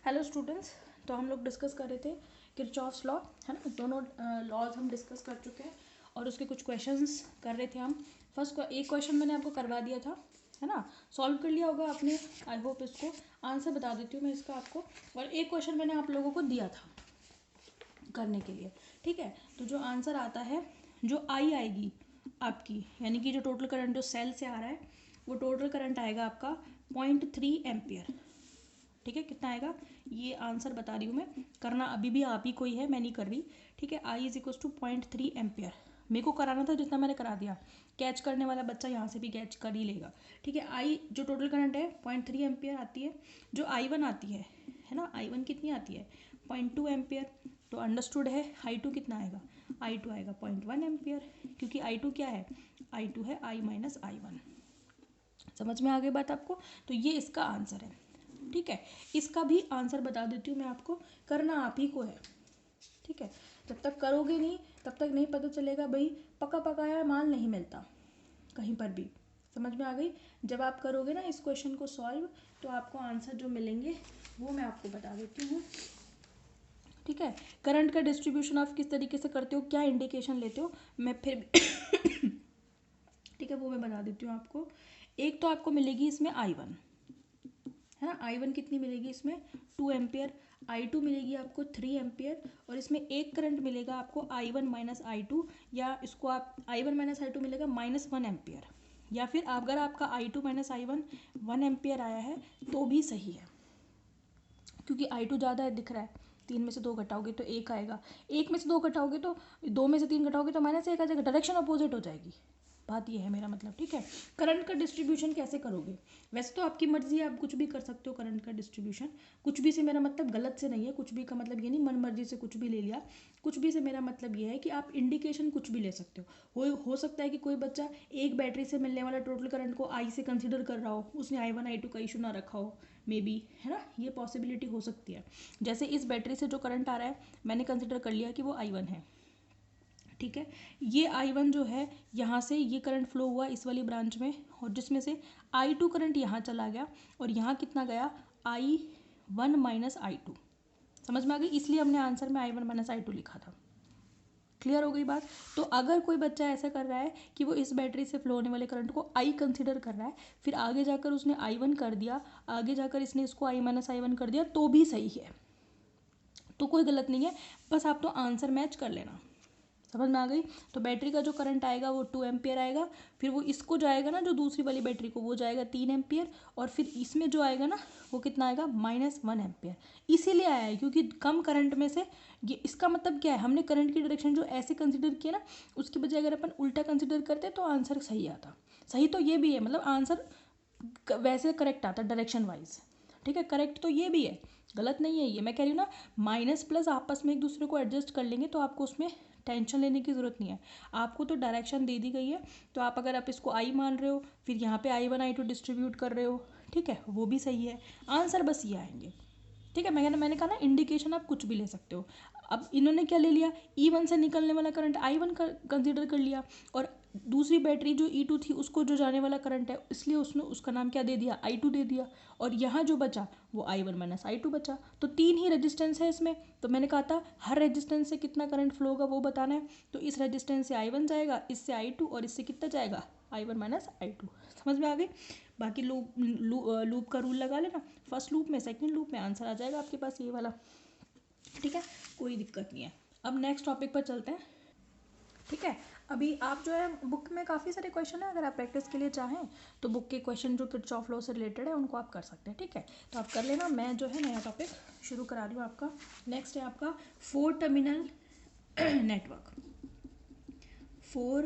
Hello students, तो हम लोग डिस्कस कर रहे थे किरचॉफ्स लॉ, है ना। दोनों लॉज हम डिस्कस कर चुके हैं और उसके कुछ क्वेश्चंस कर रहे थे हम। फर्स्ट एक क्वेश्चन मैंने आपको करवा दिया था, है ना, सॉल्व कर लिया होगा आपने। आई होप इसको आंसर बता देती हूँ मैं इसका आपको। और एक क्वेश्चन मैंने आप लोगों को दिया था करने के लिए, ठीक है। तो जो आंसर आता है, जो आई आएगी आपकी, यानी कि जो टोटल करंट जो सेल से आ रहा है वो टोटल करंट आएगा आपका 0.3 एम्पियर। ठीक है, कितना आएगा ये आंसर बता रही हूँ मैं, करना अभी भी आप ही कोई है, मैं नहीं कर रही, ठीक है। I is equals to 0.3 ampere. मेरे को कराना था जितना मैंने करा दिया, कैच करने वाला बच्चा यहाँ से भी कैच कर ही लेगा, ठीक है। आई जो टोटल करंट है 0.3 एम्पियर आती है। जो आई वन आती है ना, आई वन कितनी आती है 0.2 एम्पियर। तो अंडरस्टूड है आई टू कितना आएगा, आई टू आएगा 0.1 एम्पियर, क्योंकि आई टू क्या है, आई टू है आई माइनस आई वन। समझ में आ गई बात आपको। तो ये इसका आंसर है, ठीक है। इसका भी आंसर बता देती हूँ मैं आपको, करना आप ही को है, ठीक है। जब तक करोगे नहीं तब तक नहीं पता चलेगा भाई, पका पकाया माल नहीं मिलता कहीं पर भी। समझ में आ गई। जब आप करोगे ना इस क्वेश्चन को सॉल्व, तो आपको आंसर जो मिलेंगे वो मैं आपको बता देती हूँ, ठीक है। करंट का डिस्ट्रीब्यूशन आप किस तरीके से करते हो, क्या इंडिकेशन लेते हो, मैं फिर ठीक है वो मैं बता देती हूँ आपको। एक तो आपको मिलेगी इसमें आई वन, है ना। आई वन कितनी मिलेगी इसमें 2 एम्पियर, आई टू मिलेगी आपको 3 एम्पियर, और इसमें एक करंट मिलेगा आपको I one minus I two, या इसको आप I one minus I two मिलेगा -1 एम्पियर, या फिर अगर आपका I two minus I one 1 ampere आया है तो भी सही है, क्योंकि आई टू ज़्यादा है दिख रहा है। 3 में से 2 घटाओगे तो 1 आएगा, 1 में से 2 घटाओगे तो 2 में से 3 घटाओगे तो -1 आ जाएगा, डायरेक्शन अपोजिट हो जाएगी। बात ये है मेरा मतलब, ठीक है। करंट का डिस्ट्रीब्यूशन कैसे करोगे, वैसे तो आपकी मर्जी है, आप कुछ भी कर सकते हो करंट का डिस्ट्रीब्यूशन। कुछ भी से मेरा मतलब गलत से नहीं है, कुछ भी का मतलब ये नहीं मन मर्जी से कुछ भी ले लिया। कुछ भी से मेरा मतलब ये है कि आप इंडिकेशन कुछ भी ले सकते हो सकता है कि कोई बच्चा एक बैटरी से मिलने वाला टोटल करंट को आई से कंसिडर कर रहा हो, उसने आई वन आई टू का इशू ना रखा हो, मे बी, है ना, ये पॉसिबिलिटी हो सकती है। जैसे इस बैटरी से जो करंट आ रहा है मैंने कंसिडर कर लिया कि वो आई वन है, ठीक है। ये आई वन जो है यहाँ से ये करंट फ्लो हुआ इस वाली ब्रांच में, और जिसमें से आई टू करंट यहाँ चला गया, और यहाँ कितना गया I one minus I two. समझ में आ गई, इसलिए हमने आंसर में I one minus I two लिखा था। क्लियर हो गई बात। तो अगर कोई बच्चा ऐसा कर रहा है कि वो इस बैटरी से फ्लो होने वाले करंट को आई कंसिडर कर रहा है, फिर आगे जाकर उसने आई वन कर दिया, आगे जाकर इसने इसको आई माइनस आई वन कर दिया, तो भी सही है, तो कोई गलत नहीं है। बस आप तो आंसर मैच कर लेना। समझ में आ गई। तो बैटरी का जो करंट आएगा वो 2 एम्पियर आएगा, फिर वो इसको जाएगा ना जो दूसरी वाली बैटरी को, वो जाएगा 3 एम्पियर, और फिर इसमें जो आएगा ना वो कितना आएगा -1 एम्पियर। इसीलिए आया है क्योंकि कम करंट में से ये, इसका मतलब क्या है, हमने करंट की डायरेक्शन जो ऐसे कंसिडर किया ना, उसकी बजाय अगर अपन उल्टा कंसिडर करते तो आंसर सही आता। सही तो ये भी है, मतलब आंसर वैसे करेक्ट आता डायरेक्शन वाइज, ठीक है। करेक्ट तो ये भी है, गलत नहीं है ये, मैं कह रही हूँ ना, माइनस प्लस आपस में एक दूसरे को एडजस्ट कर लेंगे तो आपको उसमें टेंशन लेने की ज़रूरत नहीं है। आपको तो डायरेक्शन दे दी गई है, तो आप अगर आप इसको आई मान रहे हो, फिर यहाँ पे I one I two distribute कर रहे हो, ठीक है, वो भी सही है। आंसर बस ये आएंगे, ठीक है। मैंने कहा ना इंडिकेशन आप कुछ भी ले सकते हो। अब इन्होंने क्या ले लिया, ई वन से निकलने वाला करंट आई वन कंसिडर कर लिया, और दूसरी बैटरी जो ई टू थी उसको जो जाने वाला करंट है, इसलिए उसने उसका नाम क्या दे दिया, आई टू दे दिया, और यहाँ जो बचा वो I one minus I two बचा। तो 3 ही रेजिस्टेंस है इसमें, तो मैंने कहा था हर रेजिस्टेंस से कितना करंट फ्लो होगा वो बताना है। तो इस रेजिस्टेंस से आई वन जाएगा, इससे आई टू, और इससे कितना जाएगा I one minus I two. समझ में आ गई। बाकी लूप का रूल लगा लेना, फर्स्ट लूप में सेकंड लूप में आंसर आ जाएगा आपके पास ये वाला, ठीक है, कोई दिक्कत नहीं है। अब नेक्स्ट टॉपिक पर चलते हैं, ठीक है। अभी आप जो है बुक में काफ़ी सारे क्वेश्चन है, अगर आप प्रैक्टिस के लिए चाहें तो बुक के क्वेश्चन जो किरचॉफ लॉ से रिलेटेड है उनको आप कर सकते हैं, ठीक है। तो आप कर लेना, मैं जो है नया टॉपिक शुरू करा रही हूँ आपका। नेक्स्ट है आपका 4 टर्मिनल नेटवर्क। 4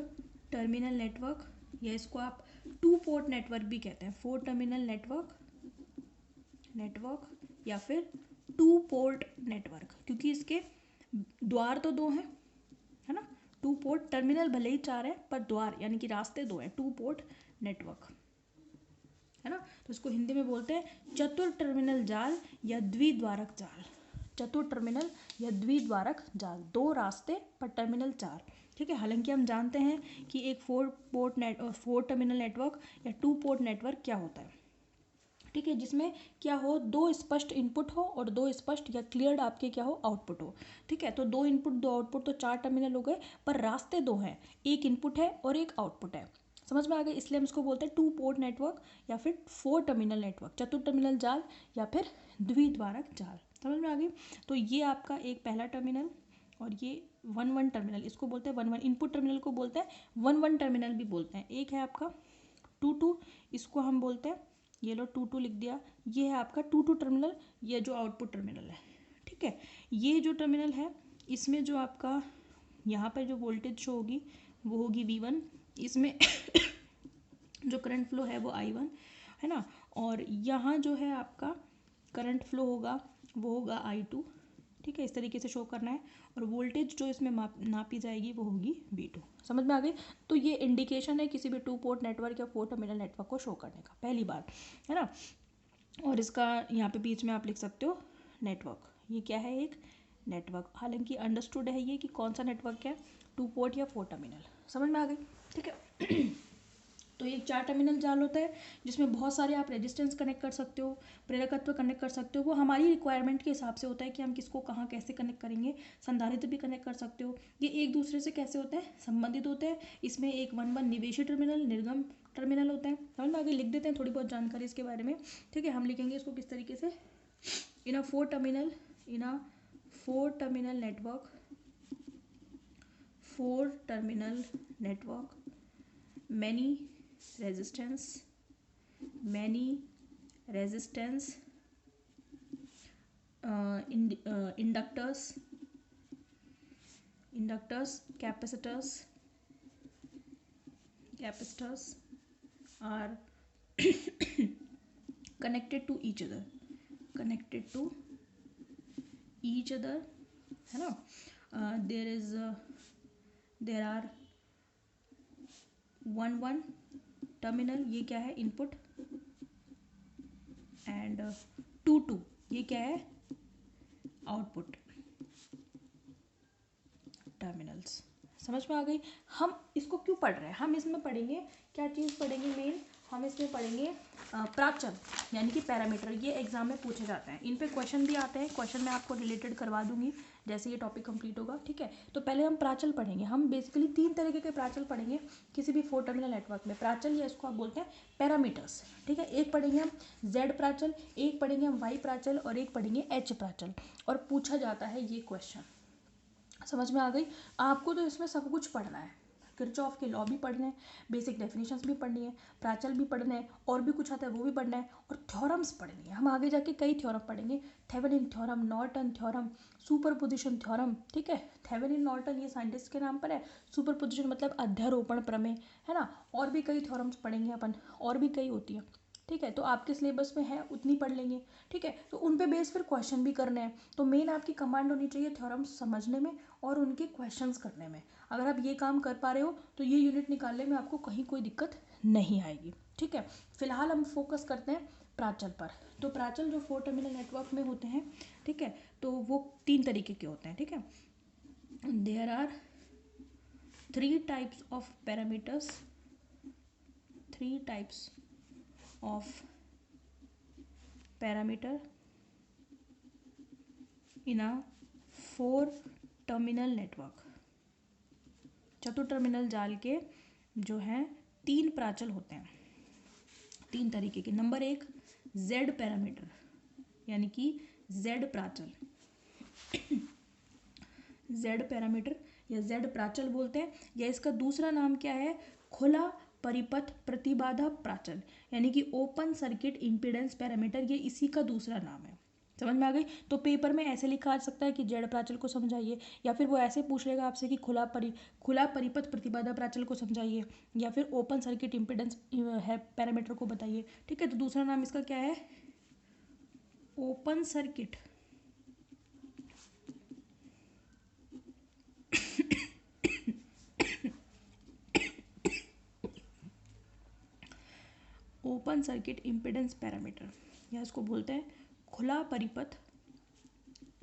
टर्मिनल नेटवर्क, या इसको आप 2 पोर्ट नेटवर्क भी कहते हैं। 4 टर्मिनल नेटवर्क या फिर 2 पोर्ट नेटवर्क, क्योंकि इसके द्वार तो 2 हैं, है ना। 2 पोर्ट, टर्मिनल भले ही 4 है पर द्वार यानी कि रास्ते 2 हैं, 2 पोर्ट नेटवर्क, है ना। तो इसको हिंदी में बोलते हैं चतुर टर्मिनल जाल या द्विद्वारक जाल। चतुर टर्मिनल या द्विद्वारक जाल, 2 रास्ते पर टर्मिनल 4, ठीक है। हालांकि हम जानते हैं कि एक 4 टर्मिनल नेटवर्क या 2 पोर्ट नेटवर्क क्या होता है, ठीक है, जिसमें क्या हो, दो स्पष्ट इनपुट हो और दो स्पष्ट या क्लियर्ड आपके क्या हो, आउटपुट हो। ठीक है, तो दो इनपुट दो आउटपुट तो 4 टर्मिनल हो गए, पर रास्ते दो हैं, एक इनपुट है और एक आउटपुट है। समझ में आ गई? इसलिए हम इसको बोलते हैं 2 पोर्ट नेटवर्क या फिर 4 टर्मिनल नेटवर्क, चतुर टर्मिनल जाल या फिर द्विद्वारक जाल। समझ में आ गई? तो ये आपका एक पहला टर्मिनल और ये 1 1 टर्मिनल, इसको बोलते हैं 1 1 इनपुट टर्मिनल को बोलते हैं 1 1 टर्मिनल भी बोलते हैं। एक है आपका 2 2, इसको हम बोलते हैं, ये लो 2 2 लिख दिया, ये है आपका 2 2 टर्मिनल, ये जो आउटपुट टर्मिनल है। ठीक है, ये जो टर्मिनल है इसमें जो आपका यहाँ पर जो वोल्टेज शो होगी वो होगी V1, इसमें जो करंट फ्लो है वो I1 है ना, और यहाँ जो है आपका करंट फ्लो होगा वो होगा I2। ठीक है, इस तरीके से शो करना है, और वोल्टेज जो इसमें नापी जाएगी वो होगी V2। समझ में आ गई? तो ये इंडिकेशन है किसी भी 2 पोर्ट नेटवर्क या 4 टर्मिनल नेटवर्क को शो करने का, पहली बार है ना। और इसका यहाँ पे बीच में आप लिख सकते हो नेटवर्क, ये क्या है, एक नेटवर्क। हालांकि अंडरस्टूड है ये कि कौन सा नेटवर्क है, 2 पोर्ट या 4 टर्मिनल। समझ में आ गई? ठीक है। तो ये 4 टर्मिनल जाल होता है जिसमें बहुत सारे आप रेजिस्टेंस कनेक्ट कर सकते हो, प्रेरकत्व कनेक्ट कर सकते हो, वो हमारी रिक्वायरमेंट के हिसाब से होता है कि हम किसको कहाँ कैसे कनेक्ट करेंगे। संधारित्र भी कनेक्ट कर सकते हो। ये एक दूसरे से कैसे होता है, संबंधित होते हैं। इसमें एक 1 1 निवेशी टर्मिनल, निर्गम टर्मिनल होता है। समझ में आगे लिख देते हैं थोड़ी बहुत जानकारी इसके बारे में। ठीक है, हम लिखेंगे इसको किस तरीके से, इन अ 4 terminal network, 4 terminal network, many resistance inductors, capacitors are connected to each other है ना। there are 1 1 टर्मिनल, ये क्या है, इनपुट, एंड 2 2 ये क्या है, आउटपुट टर्मिनल्स। समझ में आ गई? हम इसको क्यों पढ़ रहे हैं, हम इसमें पढ़ेंगे क्या चीज़ पढ़ेंगे, मेन हम इसमें पढ़ेंगे प्राचल यानी कि पैरामीटर। ये एग्जाम में पूछे जाते हैं, इन पे क्वेश्चन भी आते हैं, क्वेश्चन मैं आपको रिलेटेड करवा दूंगी जैसे ये टॉपिक कंप्लीट होगा। ठीक है, तो पहले हम प्राचल पढ़ेंगे। हम बेसिकली 3 तरीके के प्राचल पढ़ेंगे किसी भी 4 टर्मिनल नेटवर्क में। प्राचल या इसको आप बोलते हैं पैरामीटर्स। ठीक है, एक पढ़ेंगे हम Z प्राचल, एक पढ़ेंगे हम Y प्राचल और एक पढ़ेंगे H प्राचल, और पूछा जाता है ये क्वेश्चन। समझ में आ गई? आपको तो इसमें सब कुछ पढ़ना है, किरचॉफ के लॉ भी पढ़ने हैं, बेसिक डेफिनेशंस भी पढ़नी है, प्राचल भी पढ़ना है, और भी कुछ आता है वो भी पढ़ना है, और थ्योरम्स पढ़नी है। हम आगे जाके कई थ्योरम पढ़ेंगे, Thevenin theorem, Norton theorem, superposition theorem. ठीक है, थेवेनिन नॉर्टन ये साइंटिस्ट के नाम पर है, सुपरपोजिशन मतलब अध्यारोपण प्रमेय है ना। और भी कई थ्योरम्स पढ़ेंगे अपन, और भी कई होती है। ठीक है, तो आपके सिलेबस में है उतनी पढ़ लेंगे। ठीक है, तो उन पे बेस फिर क्वेश्चन भी करने हैं। तो मेन आपकी कमांड होनी चाहिए थ्योरम्स समझने में और उनके क्वेश्चंस करने में। अगर आप ये काम कर पा रहे हो तो ये यूनिट निकालने में आपको कहीं कोई दिक्कत नहीं आएगी। ठीक है, फिलहाल हम फोकस करते हैं प्राचल पर। तो प्राचल जो 4 टर्मिनल नेटवर्क में होते हैं, ठीक है, तो वो 3 तरीके के होते हैं। ठीक है, there are 3 types of parameters, 3 types of parameter in a 4 terminal network. चतुर टर्मिनल जाल के जो हैं 3 प्राचल होते हैं, 3 तरीके के। नंबर 1 Z पैरामीटर यानी कि Z प्राचल, Z पैरामीटर या Z प्राचल बोलते हैं, या इसका दूसरा नाम क्या है, खुला परिपथ प्रतिबाधा प्राचल यानी कि ओपन सर्किट इम्पीडेंस पैरामीटर, ये इसी का दूसरा नाम है। समझ में आ गई? तो पेपर में ऐसे लिखा आ सकता है कि जेड प्राचल को समझाइए, या फिर वो ऐसे पूछ लेगा आपसे कि खुला परिपथ प्रतिबाधा प्राचल को समझाइए, या फिर ओपन सर्किट इम्पीडेंस है पैरामीटर को बताइए। ठीक है, तो दूसरा नाम इसका क्या है, open circuit open circuit impedance parameter, या इसको बोलते हैं खुला परिपथ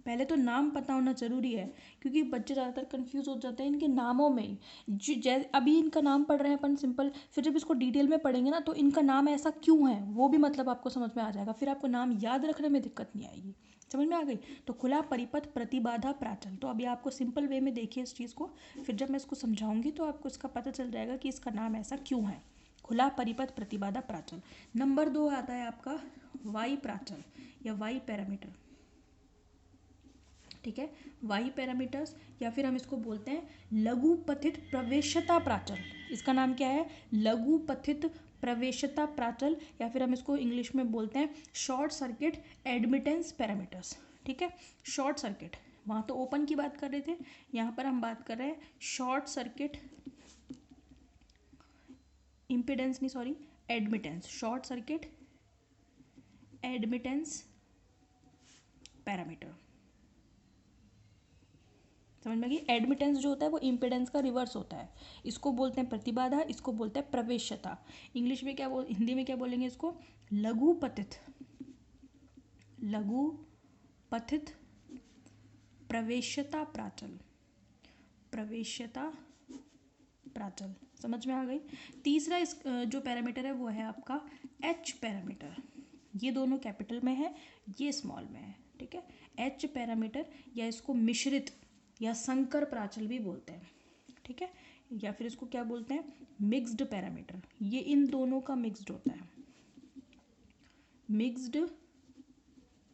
पहले तो नाम पता होना ज़रूरी है, क्योंकि बच्चे ज़्यादातर कंफ्यूज हो जाते हैं इनके नामों में ही। जैसे अभी इनका नाम पढ़ रहे हैं अपन सिंपल, फिर जब इसको डिटेल में पढ़ेंगे ना तो इनका नाम ऐसा क्यों है वो भी मतलब आपको समझ में आ जाएगा, फिर आपको नाम याद रखने में दिक्कत नहीं आएगी। समझ में आ गई? तो खुला परिपथ प्रतिबाधा प्राचल, तो अभी आपको सिंपल वे में देखिए इस चीज़ को, फिर जब मैं इसको समझाऊंगी तो आपको इसका पता चल जाएगा कि इसका नाम ऐसा क्यों है, खुला परिपथ प्रतिबाधा प्राचल। नंबर 2 आता है आपका वाई प्राचल या वाई पैरामीटर। ठीक है, वाई पैरामीटर्स, या फिर हम इसको बोलते हैं लघु पथित प्रवेश्यता प्राचल। इसका नाम क्या है? लघु पथित प्रवेश्यता प्राचल, या फिर हम इसको इंग्लिश में बोलते हैं शॉर्ट सर्किट एडमिटेंस पैरामीटर्स। ठीक है, शॉर्ट सर्किट, वहाँ तो ओपन की बात कर रहे थे, यहाँ पर हम बात कर रहे हैं शॉर्ट सर्किट इम्पिडेंस, नहीं sorry, admittance, short circuit admittance parameter. समझ में आ गई? एडमिटेंस जो होता है वो इम्पिडेंस का रिवर्स होता है, इसको बोलते हैं प्रतिबाधा, इसको बोलते हैं प्रवेश्यता। इंग्लिश में क्या हिंदी में क्या बोलेंगे इसको? लघु पथित प्रवेश्यता प्राचल, प्रवेश्यता प्राचल। समझ में आ गई? तीसरा इस जो पैरामीटर है वो है आपका एच पैरामीटर। ये दोनों कैपिटल में है, ये स्मॉल में है। ठीक है, एच पैरामीटर, या इसको मिश्रित या संकर प्राचल भी बोलते हैं। ठीक है, या फिर इसको क्या बोलते हैं? Mixed parameter. ये इन दोनों का मिक्स्ड होता है, मिक्स्ड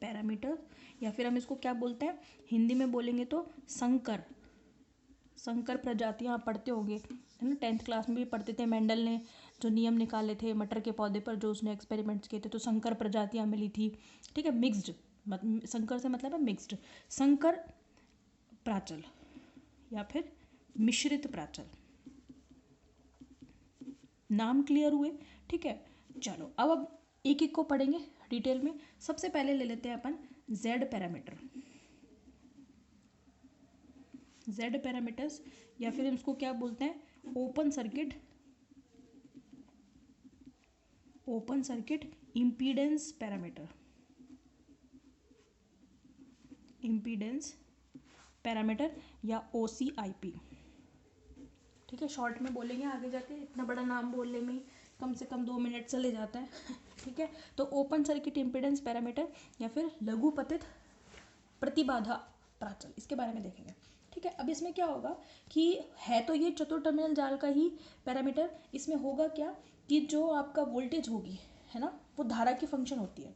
पैरामीटर, या फिर हम इसको क्या बोलते हैं हिंदी में बोलेंगे तो संकर। संकर प्रजातियां आप पढ़ते होंगे, है ना, 10th क्लास में भी पढ़ते थे। मेंडल ने जो नियम निकाले थे मटर के पौधे पर, जो उसने एक्सपेरिमेंट्स किए थे, तो संकर प्रजातियां मिली थी। ठीक है, मिक्स्ड, संकर से मतलब है मिक्स्ड, संकर प्राचल या फिर मिश्रित प्राचल। नाम क्लियर हुए? ठीक है, चलो अब एक एक को पढ़ेंगे डिटेल में। सबसे पहले ले लेते हैं अपन जेड पैरामीटर। जेड पैरामीटर्स, या फिर इसको क्या बोलते हैं? Open circuit impedance parameter, impedance parameter या OCIP। ठीक है, शॉर्ट में बोलेंगे, आगे जाके इतना बड़ा नाम बोलने में कम से कम 2 मिनट चले जाते हैं। ठीक है, तो ओपन सर्किट इम्पीडेंस पैरामीटर या फिर लघु पथित प्रतिबाधा प्राचल, इसके बारे में देखेंगे। ठीक है, अब इसमें क्या होगा कि है तो ये चतुर टर्मिनल जाल का ही पैरामीटर, इसमें होगा क्या कि जो आपका वोल्टेज होगी, है ना, वो धारा की फंक्शन होती है।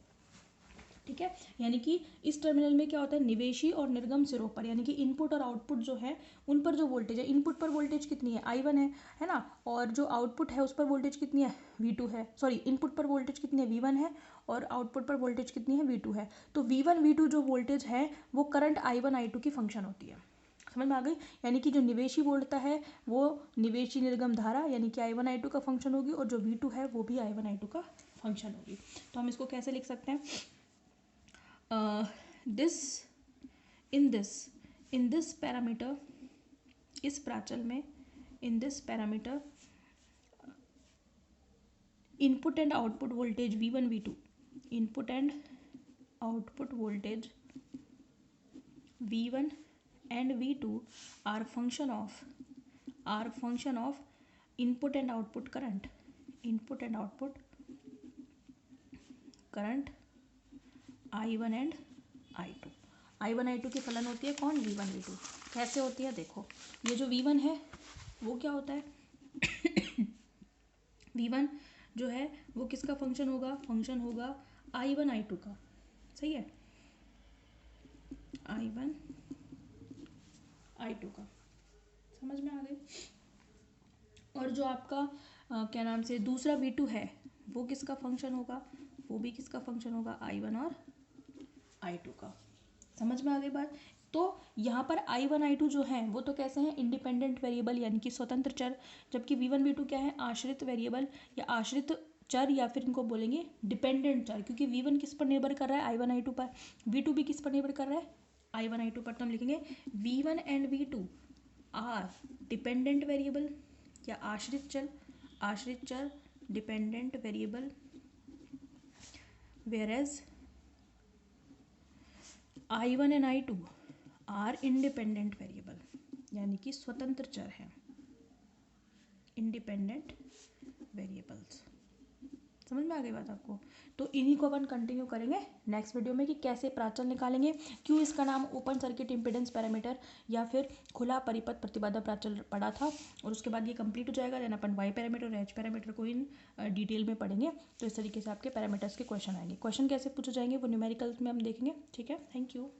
ठीक है, यानी कि इस टर्मिनल में क्या होता है? निवेशी और निर्गम सिरों पर, यानी कि इनपुट और आउटपुट जो है उन पर जो वोल्टेज है, इनपुट पर वोल्टेज कितनी है? I1 है ना, और जो आउटपुट है उस पर वोल्टेज कितनी है? V2 है। सॉरी, इनपुट पर वोल्टेज कितनी है? V1 है, और आउटपुट पर वोल्टेज कितनी है? V2 है। तो V1 V2 जो वोल्टेज है वो करंट I1 I2 की फंक्शन होती है। समझ में आ गई? यानी कि जो निवेशी वोल्टता है वो निवेशी निर्गम धारा यानी कि I1 I2 का फंक्शन होगी, और जो V2 है वो भी I1 I2 का फंक्शन होगी। तो हम इसको कैसे लिख सकते हैं? in this parameter, इस प्राचल में, in this parameter, input and output voltage V1 V2, input and output voltage V1 and V2 are function of input and output current, I1 and I2। I1 I2 की फलन होती है कौन? V1 V2। कैसे होती है देखो, ये जो V1 है वो क्या होता है? V1 जो है वो किसका फंक्शन होगा? फंक्शन होगा I1 I2 का। सही है, I1 I2 का। समझ में आ गई? और जो आपका क्या नाम से दूसरा V2 है वो किसका फंक्शन होगा? वो भी किसका फंक्शन होगा? I1 और I2 का। समझ में आ गई बात? तो यहाँ पर I1 I2 जो है वो तो कैसे हैं? इंडिपेंडेंट वेरिएबल यानी कि स्वतंत्र चर, जबकि V1 V2 क्या है? आश्रित वेरिएबल या आश्रित चर, या फिर इनको बोलेंगे डिपेंडेंट चर, क्योंकि V1 किस पर निर्भर कर रहा है? I1 I2 पर। V2 भी किस पर निर्भर कर रहा है? I1 I2 पर। तो हम लिखेंगे V1 and V2 are dependent variable या आश्रित चर dependent variable, whereas I1 and I2 are independent variable, यानी कि स्वतंत्र चर हैं, इंडिपेंडेंट वेरिएबल्स। समझ में आ गई बात आपको? तो इन्हीं को अपन कंटिन्यू करेंगे नेक्स्ट वीडियो में कि कैसे प्राचल निकालेंगे, क्यों इसका नाम ओपन सर्किट इम्पीडेंस पैरामीटर या फिर खुला परिपथ प्रतिबाधा प्राचल पड़ा था, और उसके बाद ये कंप्लीट हो जाएगा। देन अपन वाई पैरामीटर और एच पैरामीटर को इन डिटेल में पढ़ेंगे। तो इस तरीके से आपके पैरामीटर्स के क्वेश्चन आएंगे। क्वेश्चन कैसे पूछे जाएंगे वो न्यूमेरिकल्स में हम देखेंगे। ठीक है, थैंक यू।